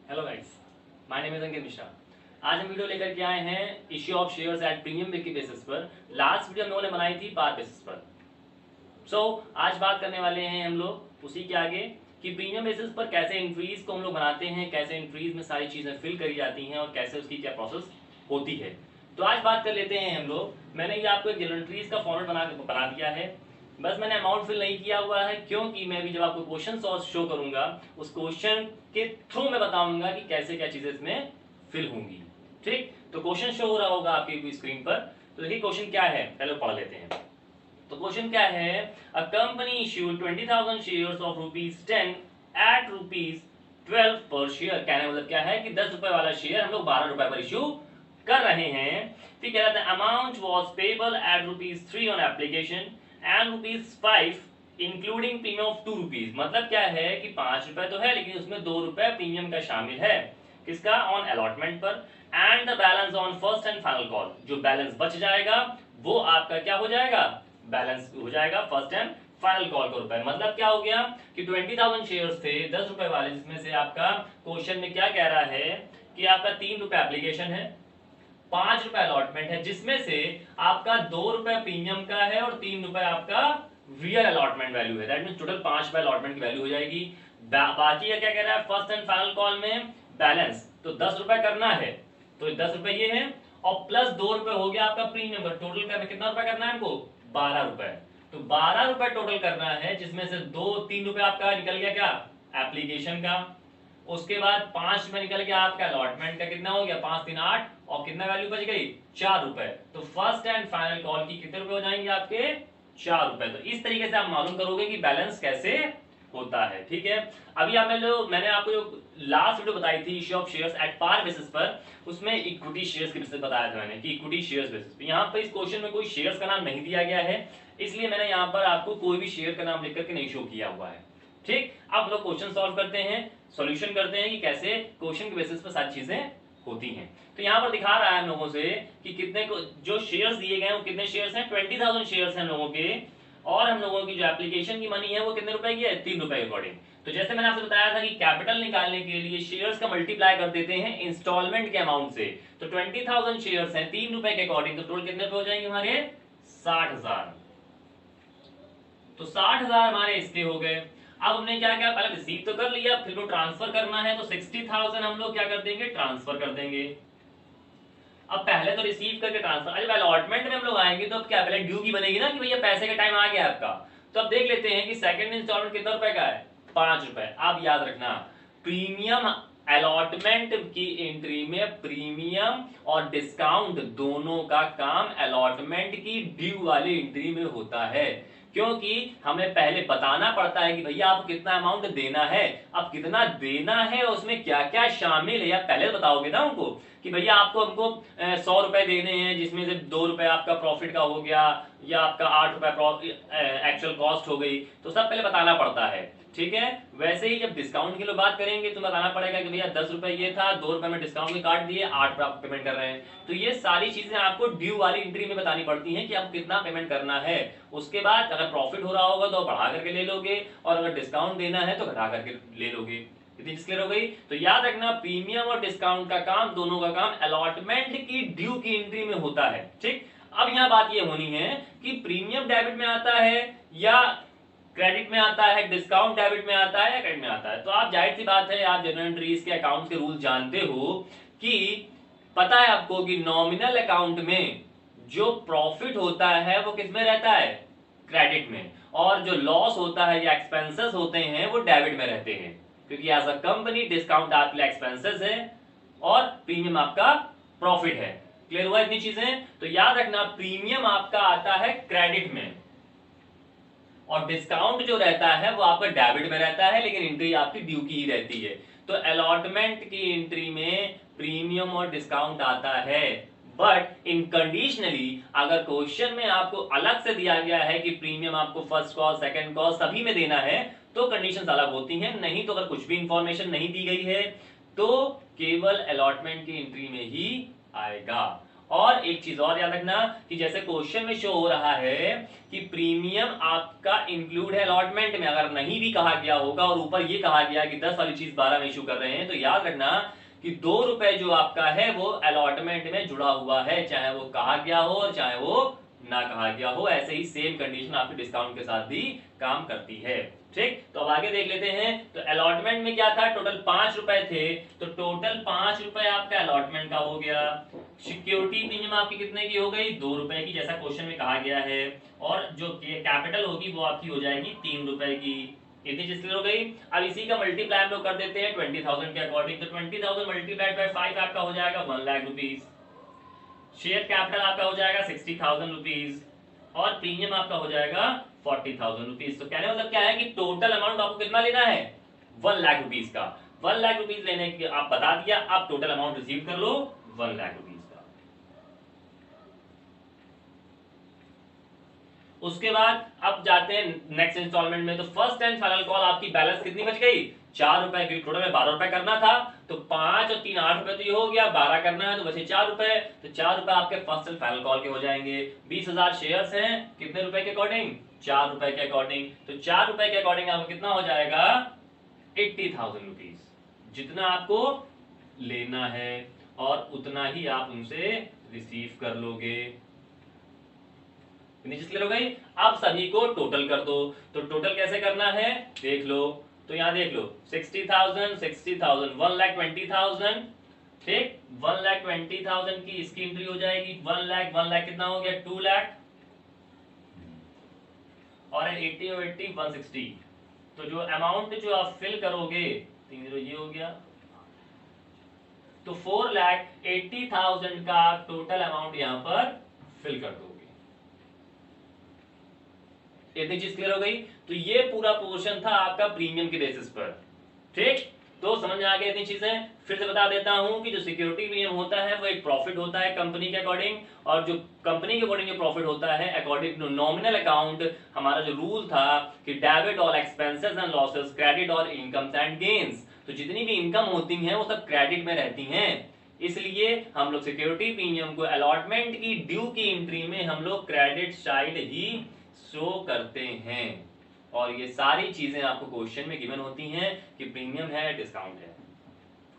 Hello guys, my name is Ankit Mishra. आज हम video लेकर के आए हैं issue of shares at premium की बेसिस पर। लास्ट वीडियो हम लोगों ने बनाई थी पार बेसिस पर। आज बात करने वाले हैं हम लोग उसी के आगे कि प्रीमियम बेसिस पर कैसे एंट्रीज को हम लोग बनाते हैं, कैसे एंट्रीज में सारी चीजें फिल करी जाती हैं और कैसे उसकी क्या प्रोसेस होती है। तो आज बात कर लेते हैं हम लोग। मैंने ये आपको एक जनरल एंट्रीज का फॉर्मेट बना दिया है। बस मैंने अमाउंट फिल नहीं किया हुआ है, क्योंकि मैं भी जब आपको क्वेश्चन सॉल्व शो करूंगा उस क्वेश्चन के थ्रू मैं बताऊंगा कि कैसे क्या चीजें इसमें फिल होंगी। ठीक, तो क्वेश्चन शो हो रहा होगा आपकी स्क्रीन पर। तो देखिए क्वेश्चन क्या है, पहले पढ़ लेते हैं। तो क्वेश्चन क्या है, a company issued 20,000 shares of ₹10 at ₹12 पर शेयर। कहने मतलब क्या है कि 10 रुपए वाला शेयर हम लोग 12 रुपए पर इश्यू कर रहे हैं। फिर कह रहा था amount was payable eight ₹3 on application and ₹5 including premium of ₹2। मतलब क्या है कि 5 रुपए तो है, लेकिन उसमें 2 रुपए प्रीमियम का शामिल है। किसका? ऑन अलॉटमेंट पर। And the balance on first and final call. जो बैलेंस बच जाएगा वो आपका क्या हो जाएगा? बैलेंस हो जाएगा फर्स्ट एंड फाइनल कॉल का रुपए। मतलब क्या हो गया कि 20,000 शेयर्स थे 10 रुपए वाले, जिसमें से आपका क्वेश्चन में क्या कह रहा है कि आपका 3 रुपए एप्लीकेशन है, 5 रुपए अलॉटमेंट है, जिसमें से आपका 2 रुपए प्रीमियम का है और 3 रुपए आपका रियल अलॉटमेंट वैल्यू है। दैट मींस टोटल 5 रुपए अलॉटमेंट की वैल्यू हो जाएगी। बाकी क्या कह रहा है, फर्स्ट एंड फाइनल कॉल में बैलेंस तो 10 रुपए करना है, तो 10 रुपए ये है और प्लस 2 रुपए हो गया आपका प्रीमियम का। टोटल करना कितना रुपए करना है हमको? 12 रुपए। तो 12 रुपए टोटल करना है, जिसमें से 3 रुपए आपका निकल गया क्या? एप्लीकेशन का। उसके बाद 5 रुपए निकल गया आपका अलॉटमेंट का। कितना हो गया? 5 3 8 और कितना वैल्यू बच गई? 4 रुपए। तो फर्स्ट एंड फाइनल कॉल की कितने रुपए हो जाएंगे आपके? 4 रुपए। तो इस तरीके से आप मालूम करोगे कि बैलेंस कैसे होता है। ठीक है, अभी मैंने आपको जो लास्ट वीडियो बताई थी issue of shares at par basis पर, उसमें इक्विटी शेयर्स के बेसिस बताया था मैंने कि इक्विटी शेयर्स बेसिस पे। यहाँ पर इस क्वेश्चन में कोई शेयर्स का नाम नहीं दिया गया है, इसलिए मैंने यहाँ पर आपको कोई भी शेयर का नाम लिख करके नहीं शो किया हुआ है। ठीक, अब लोग क्वेश्चन सॉल्व करते हैं, सॉल्यूशन करते हैं कि कैसे क्वेश्चन के बेसिस पर सारी चीजें होती हैं। तो यहाँ पर दिखा रहा है हम लोगों से कि कितने को जो शेयर्स दिए गए हैं वो कितने शेयर्स हैं? 20,000 शेयर्स हैं हम लोगों के, और हम लोगों की जो एप्लीकेशन की मनी है वो कितने रुपए की है? 3 रुपए के अकॉर्डिंग। तो जैसे मैंने आपसे बताया था कि कैपिटल निकालने के लिए शेयर्स का मल्टीप्लाई कर देते हैं इंस्टॉलमेंट के अमाउंट से। तो 20,000 शेयर्स हैं 3 रुपए के अकॉर्डिंग, तो टोटल कितने रुपए हो जाएंगे हमारे? 60,000। तो 60,000 हमारे इसके हो गए। अब हमने क्या क्या पहले रिसीव तो कर लिया, फिर को ट्रांसफर करना है, तो 60,000 हम लोग क्या कर देंगे? ट्रांसफर कर देंगे। अब पहले तो रिसीव करके ट्रांसफर, अरे अलॉटमेंट में हम लोग आएंगे तो अब क्या पहले ड्यू की बनेगी ना कि भैया पैसे का टाइम आ गया आपका। तो अब देख लेते हैं कि सेकंड इंस्टॉलमेंट कितना रुपए का है? 5 रुपए। आप याद रखना प्रीमियम अलॉटमेंट की एंट्री में प्रीमियम और डिस्काउंट दोनों का काम अलॉटमेंट की ड्यू वाली एंट्री में होता है, क्योंकि हमें पहले बताना पड़ता है कि भैया आपको कितना अमाउंट देना है। अब कितना देना है उसमें क्या क्या शामिल है, या पहले बताओगे ना उनको कि भैया आपको हमको 100 रुपए देने हैं, जिसमें से 2 रुपए आपका प्रॉफिट का हो गया या आपका 8 रुपए एक्चुअल कॉस्ट हो गई, तो सब पहले बताना पड़ता है। ठीक है, वैसे ही जब डिस्काउंट की लोग बात करेंगे तो बताना पड़ेगा कि भैया 10 रुपए ये था, 2 रुपए में डिस्काउंट में काट दिए, 8 रुपए आप पेमेंट कर रहे हैं। तो ये सारी चीजें आपको ड्यू वाली एंट्री में बतानी पड़ती हैं कि आपको कितना पेमेंट करना है। उसके बाद अगर प्रॉफिट हो रहा होगा तो बढ़ा करके ले लोगे, और अगर डिस्काउंट देना है तो घटा करके ले लोगे। इतनी चीज क्लियर हो गई? तो याद रखना प्रीमियम और डिस्काउंट का काम, दोनों का काम अलॉटमेंट की ड्यू की एंट्री में होता है। ठीक, अब यहाँ बात ये होनी है कि प्रीमियम डेबिट में आता है या क्रेडिट में आता है, डिस्काउंट डेबिट में आता है या क्रेडिट में आता है। तो आप जाहिर सी बात है, आप जनरल एंट्रीज के अकाउंट्स के रूल जानते हो कि पता है आपको कि नॉमिनल अकाउंट में जो प्रॉफिट होता है वो किस में रहता है? क्रेडिट में। और जो लॉस होता है या एक्सपेंसेस होते हैं वो डेबिट में रहते हैं, क्योंकि एज अ कंपनी डिस्काउंट आपके लिए एक्सपेंसेस है और प्रीमियम आपका प्रॉफिट है। क्लियर हुआ इतनी चीजें? तो याद रखना प्रीमियम आपका आता है क्रेडिट में और डिस्काउंट जो रहता है वो आपका डेबिट में रहता है, लेकिन एंट्री आपकी ड्यू की ही रहती है। तो अलॉटमेंट की एंट्री में प्रीमियम और डिस्काउंट आता है, बट इन कंडीशनली अगर क्वेश्चन में आपको अलग से दिया गया है कि प्रीमियम आपको फर्स्ट कॉल सेकंड कॉल सभी में देना है तो कंडीशंस अलग होती हैं। नहीं तो अगर कुछ भी इंफॉर्मेशन नहीं दी गई है तो केवल अलॉटमेंट की एंट्री में ही आएगा। और एक चीज और याद रखना कि जैसे क्वेश्चन में शो हो रहा है कि प्रीमियम आपका इंक्लूड है अलॉटमेंट में, अगर नहीं भी कहा गया होगा और ऊपर ये कहा गया कि 10 वाली चीज 12 में इशू कर रहे हैं, तो याद रखना कि 2 रुपए जो आपका है वो अलॉटमेंट में जुड़ा हुआ है, चाहे वो कहा गया हो और चाहे वो ना कहा गया हो। ऐसे ही सेम कंडीशन आपके डिस्काउंट के साथ भी काम करती है। ठीक, तो अब आगे देख लेते हैं। तो अलॉटमेंट में क्या था, टोटल 5 रुपए थे, तो टोटल 5 रुपए आपका अलॉटमेंट का हो गया। सिक्योरिटी प्रीमियम आपकी कितने की हो गई, 2 रुपए की, जैसा क्वेश्चन में कहा गया है, और जो कैपिटल होगी वो आपकी हो जाएगी 3 रुपए की। इतनी चीज क्लियर हो गई। अब इसी का मल्टीप्लाई हम लोग कर देते हैं 20,000 के अकॉर्डिंग, तो 20,000 मल्टीप्लाइड बाय 5 आपका हो जाएगा 1 लाख रुपीज। शेयर कैपिटल आपका हो जाएगा 60,000 रुपीज और प्रीमियम आपका हो जाएगा 40,000 रुपीज। तो कहने मतलब क्या है कि टोटल अमाउंट आपको कितना लेना है, 1 लाख रुपीज का। 1 लाख रुपीज लेने की आप बता दिया, आप टोटल अमाउंट रिसीव कर लो 1 लाख रुपीज का। उसके बाद अब जाते हैं नेक्स्ट इंस्टॉलमेंट में। तो फर्स्ट एंड फाइनल कॉल आपकी बैलेंस कितनी बच गई, 4 रुपए की। टोटल में 12 रुपए करना था, तो 5 और 3 8 रुपए तो ये हो गया, 12 करना है तो बचे 4 रुपए। तो 4 रुपए आपके फर्स्ट एंड फाइनल कॉल के हो जाएंगे। 20,000 शेयर्स हैं, कितने रुपए के अकॉर्डिंग, 4 रुपए के अकॉर्डिंग। तो 4 रुपए के अकॉर्डिंग आपको कितना हो जाएगा, 80,000 रुपीज। जितना आपको लेना है और उतना ही आप उनसे रिसीव कर लोगे। क्लियर हो गई। अब सभी को टोटल कर दो। तो टोटल कैसे करना है देख लो, तो यहां देख लो 60,000 60,000 1,20,000। ठीक, 1,20,000 की इसकी एंट्री हो जाएगी। 1 लाख कितना हो गया, 2 लाख, और 80 और 80 160। तो जो अमाउंट जो आप फिल करोगे, 3 0 ये हो गया, तो 4,80,000 का टोटल अमाउंट यहां पर फिल कर दोगे। इतनी चीज क्लियर हो गई। तो ये पूरा पोर्शन था आपका प्रीमियम के बेसिस पर। ठीक, तो समझ में आ गया इतनी चीजें। फिर से बता देता हूं कि जो सिक्योरिटी प्रीमियम होता है वो एक प्रॉफिट होता है कंपनी के अकॉर्डिंग, और जो कंपनी के अकॉर्डिंग जो प्रॉफिट होता है अकॉर्डिंग टू नॉमिनल अकाउंट, हमारा जो रूल था कि debit all expenses and losses, credit और इनकम्स एंड गेन्स। तो जितनी भी इनकम होती हैं वो सब क्रेडिट में रहती हैं, इसलिए हम लोग सिक्योरिटी प्रीमियम को अलॉटमेंट की ड्यू की एंट्री में हम लोग क्रेडिट साइड ही शो करते हैं। और ये सारी चीजें आपको क्वेश्चन में गिवन होती हैं कि प्रीमियम है डिस्काउंट है।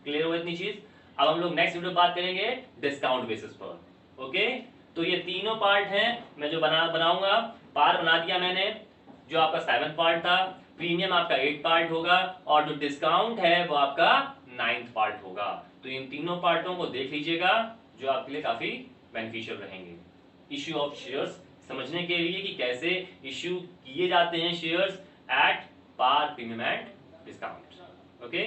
क्लियर हो इतनी चीज। अब हम लोग नेक्स्ट वीडियो बात करेंगे डिस्काउंट बेसिस पर। ओके, तो ये तीनों पार्ट हैं, मैं जो बनाऊंगा, पार्ट बना दिया मैंने। जो आपका 7th पार्ट था, प्रीमियम आपका 8th पार्ट होगा, और जो डिस्काउंट है वो आपका 9th पार्ट होगा। तो इन तीनों पार्टों को देख लीजिएगा, जो आपके लिए काफी बेनिफिशियल रहेंगे इश्यू ऑफ शेयर्स समझने के लिए, कि कैसे इश्यू किए जाते हैं shares at par, premium and discount. Okay.